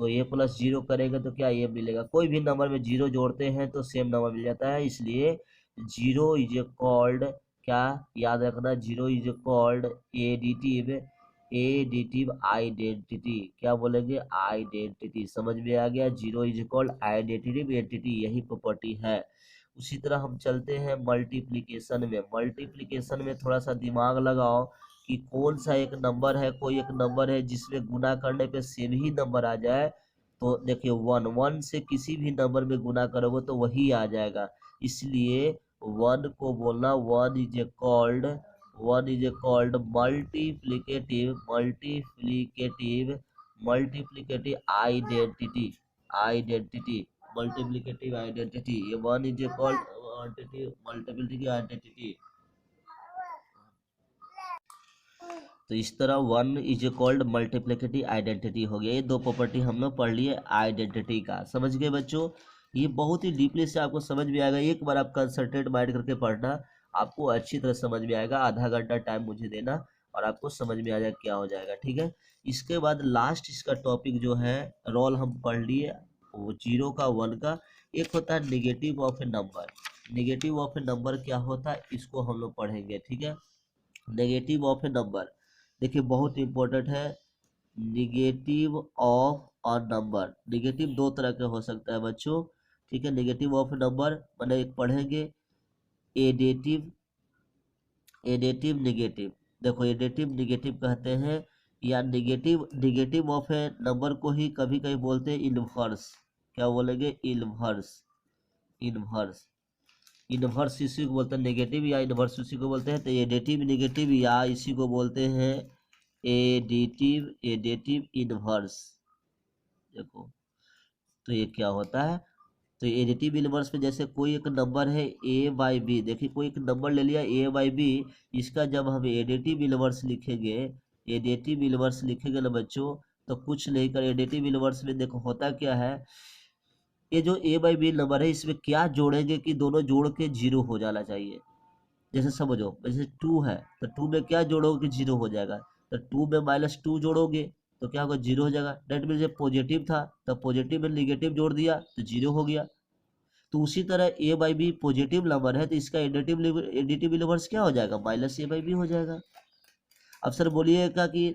तो a + 0 करेंगे तो क्या ये मिलेगा, कोई भी नंबर में 0 जोड़ते हैं तो सेम नंबर मिल जाता है, इसलिए 0 इज कॉल्ड, क्या याद रखना, 0 इज कॉल्ड एडिटिव आइडेंटिटी। क्या बोलेंगे, आइडेंटिटी, समझ में आ गया, 0 इज कॉल्ड आइडेंटिव एंटिटी, यही प्रॉपर्टी है। उसी तरह हम चलते हैं मल्टीप्लिकेशन में। मल्टीप्लिकेशन में थोड़ा सा दिमाग लगाओ कि कौन सा एक नंबर है, कोई एक नंबर है जिसमें गुना करने पे सेम ही नंबर आ जाए। तो देखिए 1 से किसी भी नंबर में गुना करोगे तो वही आ जाएगा, इसलिए 1 को बोलना 1 is called multiplicative identity multiplicative identity, ये 1 इज कॉल्ड मल्टीप्लिकेटिव आइडेंटिटी। तो इस तरह 1 इज कॉल्ड मल्टीप्लिकेटिव आइडेंटिटी हो गया। ये 2 प्रॉपर्टी हम लोग पढ़ लिए आइडेंटिटी का, समझ गए बच्चों। ये बहुत ही डीपली से आपको समझ में आएगा, एक बार आप कंसंट्रेट माइंड करके पढ़ना, आपको अच्छी तरह समझ में आएगा। आधा घंटा टाइम मुझे देना और आपको समझ में आ जाएगा क्या हो जाएगा, ठीक है। इसके बाद लास्ट इसका टॉपिक जो है रोल हम पढ़ लिए, वो 0 का 1 का। एक होता है negative of A number. Negative of A number क्या होता है, इसको हम लोग पढ़ेंगे, ठीक है। नेगेटिव ऑफ ए नंबर देखिए बहुत इंपॉर्टेंट है। Negative of a number, negative 2 तरह के हो सकता है बच्चों, ठीक है। निगेटिव ऑफ नंबर मैंने एक पढ़ेंगे एडेटिव निगेटिव। देखो एडेटिव निगेटिव कहते हैं, या निगेटिव ऑफ ए नंबर को ही कभी कभी बोलते हैं इनवर्स। क्या बोलेंगे, इनवर्स इनवर्स इसी को बोलते हैं नेगेटिव, या इनवर्स इसी को बोलते हैं। तो एडेटिव निगेटिव या इसी को बोलते हैं एडेटिव इनवर्स। देखो तो ये क्या होता है, तो एडिटिव इनवर्स में जैसे कोई एक नंबर है a/b, देखिए कोई एक नंबर ले लिया a/b, इसका जब हम एडिटिव इनवर्स लिखेंगे ना बच्चों, तो कुछ नहीं कर, एडिटिव इनवर्स में देखो होता क्या है, ये जो a/b नंबर है इसमें क्या जोड़ेंगे कि दोनों जोड़ के 0 हो जाना चाहिए। जैसे समझो, जैसे 2 है तो 2 में क्या जोड़ोगे कि 0 हो जाएगा, तो 2 में -2 जोड़ोगे तो क्या होगा, जीरो हो जाएगा। डेट मीन जब पॉजिटिव था तो पॉजिटिव में निगेटिव जोड़ दिया तो जीरो हो गया। तो उसी तरह ए बाई बी पॉजिटिव नंबर है तो इसका एडिटिव इनवर्स क्या हो जाएगा, माइनस ए बाई बी हो जाएगा। अब सर बोलिएगा कि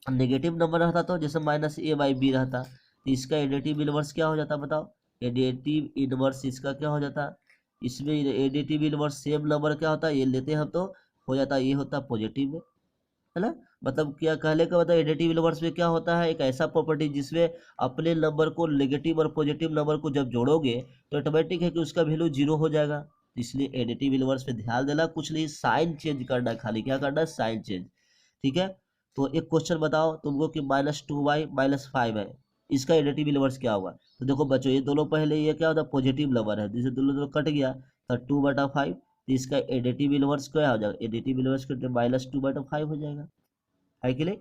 नेगेटिव नंबर रहता तो जैसे माइनस ए बाई बी रहता तो इसका एडिटिव इनवर्स क्या हो जाता बताओ, एडिटिव इनवर्स इसका क्या हो जाता, इसमें एडिटिव इनवर्स सेम नंबर क्या होता है ये लेते हम तो हो जाता, ये होता पॉजिटिव में, है ना। मतलब क्या कहने का मतलब एडिटिव इनवर्स में क्या होता है, एक ऐसा प्रॉपर्टी जिसमें अपने नंबर को नेगेटिव और पॉजिटिव नंबर को जब जोड़ोगे तो ऑटोमेटिक है कि उसका वैल्यू जीरो हो जाएगा। इसलिए एडिटिव इनवर्स पे ध्यान देना, कुछ नहीं साइन चेंज करना है, खाली क्या करना है साइन चेंज, ठीक है। तो एक क्वेश्चन बताओ तुमको कि -2y-5 है, इसका एडिटिव इनवर्स क्या होगा। तो देखो बच्चों ये दोनों पहले ये क्या होता है पॉजिटिव नंबर है, जिसे दोनों दोनों कट गया तो 2/5, तो इसका एडिटिव इनवर्स क्या हो जाएगा, एडिटिव इनवर्स -2/5 हो जाएगा, है कि नहीं,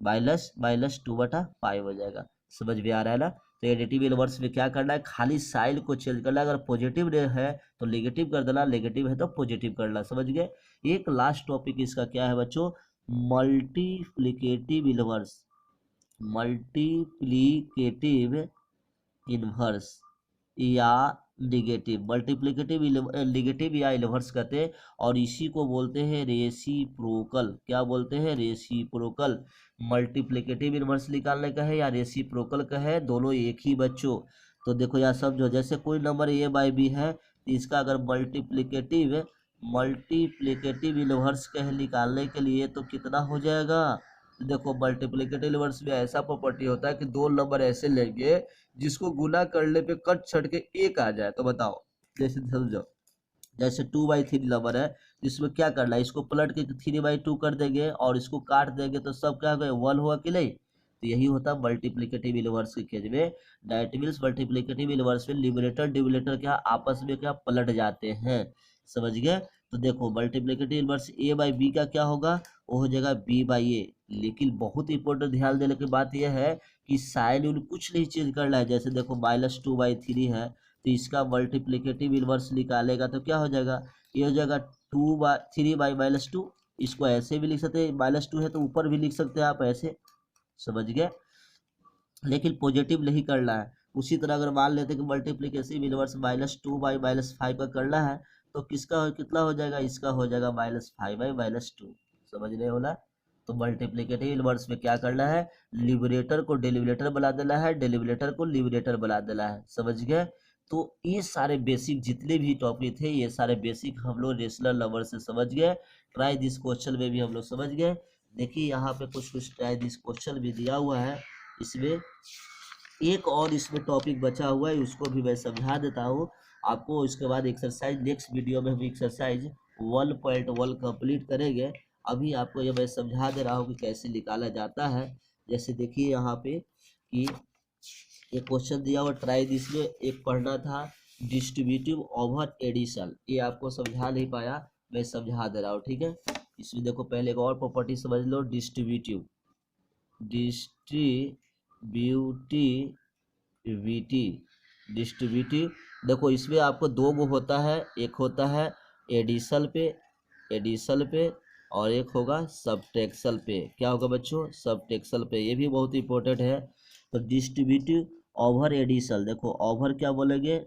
माइनस माइनस 2/5 हो जाएगा। समझ में आ रहा है ना। तो एडिटिव इनवर्स में क्या करना है, खाली साइन को चेंज करना है, अगर पॉजिटिव है तो नेगेटिव कर देना, नेगेटिव है तो पॉजिटिव करना, समझ गए। एक लास्ट टॉपिक इसका क्या है बच्चों, मल्टीप्लिकेटिव इनवर्स, मल्टीप्लिकेटिव इनवर्स या निगेटिव, मल्टीप्लिकेटिव निगेटिव या इनवर्स कहते हैं, और इसी को बोलते हैं रेसिप्रोकल, क्या बोलते हैं रेसिप्रोकल। मल्टीप्लिकेटिव इनवर्स निकालने का है या रेसिप्रोकल का है, दोनों एक ही बच्चों। तो देखो यार समझो, जैसे कोई नंबर ए बाई बी है तो इसका अगर मल्टीप्लिकेटिव इनवर्स कहे निकालने के लिए तो कितना हो जाएगा। देखो मल्टीप्लिकेटिव इनवर्स में ऐसा प्रॉपर्टी होता है कि दो नंबर ऐसे लेंगे जिसको गुना करने पे कट छट के एक आ जाए। तो बताओ, जैसे समझो, जैसे 2/3 नंबर है, इसमें क्या करना है, इसको पलट के 3/2 कर देंगे और इसको काट देंगे तो सब क्या होगा 1 हुआ कि नहीं। तो यही होता है मल्टीप्लिकेटिव इनवर्स के केस में। दैट मीन्स मल्टीप्लिकेटिव इनवर्स में न्यूमरेटर डिनोमिनेटर क्या आपस में क्या पलट जाते हैं, समझ गए। तो देखो multiplicative inverse A by B का क्या होगा, वो हो जाएगा बी बाई ए। लेकिन बहुत इंपॉर्टेंट ध्यान देने की बात यह है कि साइन उन कुछ नहीं चेंज करना है। जैसे देखो -2/3 है तो इसका मल्टीप्लिकेटिव इनवर्स निकालेगा तो क्या हो जाएगा, ये हो जाएगा 3/-2। इसको ऐसे भी लिख सकते हैं, -2 है तो ऊपर भी लिख सकते हैं आप ऐसे, समझ गए। लेकिन पॉजिटिव नहीं करना है। उसी तरह अगर मान लेते हैं कि मल्टीप्लिकेटिव इनवर्स -2/-5 का करना है तो किसका कितना हो जाएगा, इसका हो जाएगा -5/-2, समझ रहे हो ना। तो मल्टीप्लिकेटिव इनवर्स में क्या करना है, लिबरेटर को डेलिमिनेटर बना देना है, डेलिमिनेटर को लिबरेटर बना देना है, समझ गए। तो ये सारे बेसिक जितने भी टॉपिक थे ये सारे बेसिक हम लोग रेशनल नंबर से समझ गए। ट्राई दिस क्वेश्चन में भी हम लोग समझ गए। देखिए यहाँ पे कुछ कुछ ट्राई दिस क्वेश्चन भी दिया हुआ है, इसमें एक और इसमें टॉपिक बचा हुआ है उसको भी मैं समझा देता हूँ आपको। इसके बाद एक्सरसाइज नेक्स्ट वीडियो में हम एक्सरसाइज 1.1 कंप्लीट करेंगे। अभी आपको ये मैं समझा दे रहा हूँ कि कैसे निकाला जाता है। जैसे देखिए यहाँ पे कि एक क्वेश्चन दिया हुआ ट्राई दिस में, एक पढ़ना था डिस्ट्रीब्यूटिव ओवर एडिशन, ये आपको समझा नहीं पाया, मैं समझा दे रहा हूँ, ठीक है। इसमें देखो पहले एक और प्रॉपर्टी समझ लो, डिस्ट्रीब्यूटिव डिस्ट्रीब्यूटिव देखो इसमें आपको दो गो होता है, एक होता है एडिशन पे और एक होगा सबट्रैक्शन पे। क्या होगा बच्चों, सबट्रैक्शन पे, ये भी बहुत इंपॉर्टेंट है। तो डिस्ट्रीब्यूटिव ओवर एडिशन, देखो ओवर क्या बोलेंगे,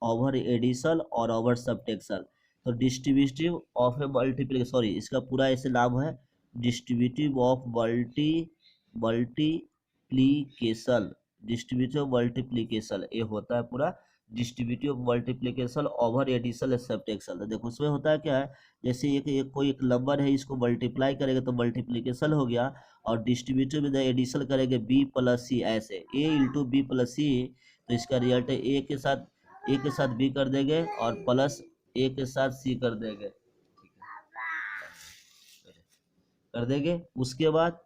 ओवर एडिशन और ओवर सबट्रैक्शन। तो distributive of a multiplication, sorry इसका पूरा ऐसे नाम है distributive of multiplication, distributive multiplication ये होता है पूरा, distributive multiplication over addition subtraction. तो देखो उसमें होता है क्या है, जैसे एक कोई एक नंबर है इसको मल्टीप्लाई करेंगे तो मल्टीप्लिकेशन हो गया, और डिस्ट्रीब्यूटिव में एडिशन करेंगे बी प्लस सी, ऐसे ए इंटू बी प्लस सी, तो इसका रिजल्ट ए के साथ बी कर देंगे और प्लस ए के साथ सी कर देंगे, उसके बाद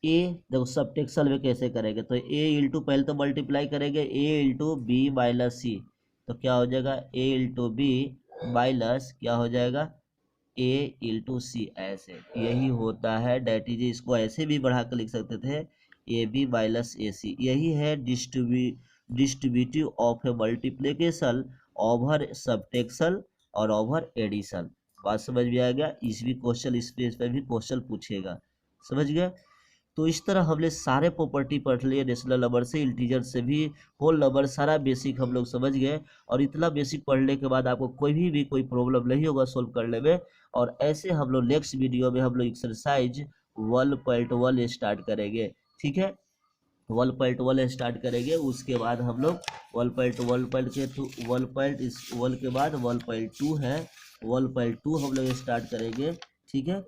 ए, देखो सबट्रैक्शन में कैसे करेंगे, तो ए इंटू पहले तो मल्टीप्लाई करेंगे ए इंटू बी माइनस सी, तो क्या हो जाएगा ए इंटू बी माइनस क्या हो जाएगा ए इंटू सी, ऐसे यही होता है। डेट इज, इसको ऐसे भी बढ़ा कर लिख सकते थे ए बी माइनस ए सी। यही है distributive of a multiplication over subtraction और ओवर एडिशन। बात समझ में आ गया। इस भी क्वेश्चन इस पेज पे भी क्वेश्चन पूछेगा, समझ गए। तो इस तरह हमने सारे प्रॉपर्टी पढ़ लिए, रेशनल नंबर से, इंटीजर से भी, होल नंबर, सारा बेसिक हम लोग समझ गए। और इतना बेसिक पढ़ने के बाद आपको कोई भी प्रॉब्लम नहीं होगा सोल्व करने में। और ऐसे हम लोग नेक्स्ट वीडियो में हम लोग एक्सरसाइज 1.1 स्टार्ट करेंगे, ठीक है। 1.1 स्टार्ट करेंगे, उसके बाद हम लोग 1.1 के थ्रू 1 के बाद 1.2 है, 1.2 हम लोग स्टार्ट करेंगे, ठीक है।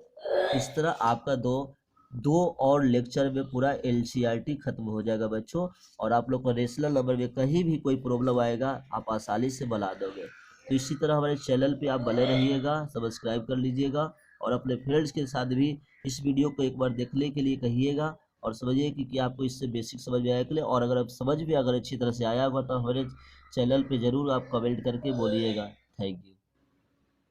इस तरह आपका दो और लेक्चर में पूरा एलसीआरटी खत्म हो जाएगा बच्चों। और आप लोग को रेशनल नंबर में कहीं भी कोई प्रॉब्लम आएगा आप आसानी से बना दोगे। तो इसी तरह हमारे चैनल पे आप बने रहिएगा, सब्सक्राइब कर लीजिएगा, और अपने फ्रेंड्स के साथ भी इस वीडियो को एक बार देखने के लिए कहिएगा, और समझिए कि आपको इससे बेसिक समझ में आया कि नहीं। और अगर आप समझ में अगर अच्छी तरह से आया होगा तो हमारे चैनल पे ज़रूर आप कमेंट करके बोलिएगा। Thank you.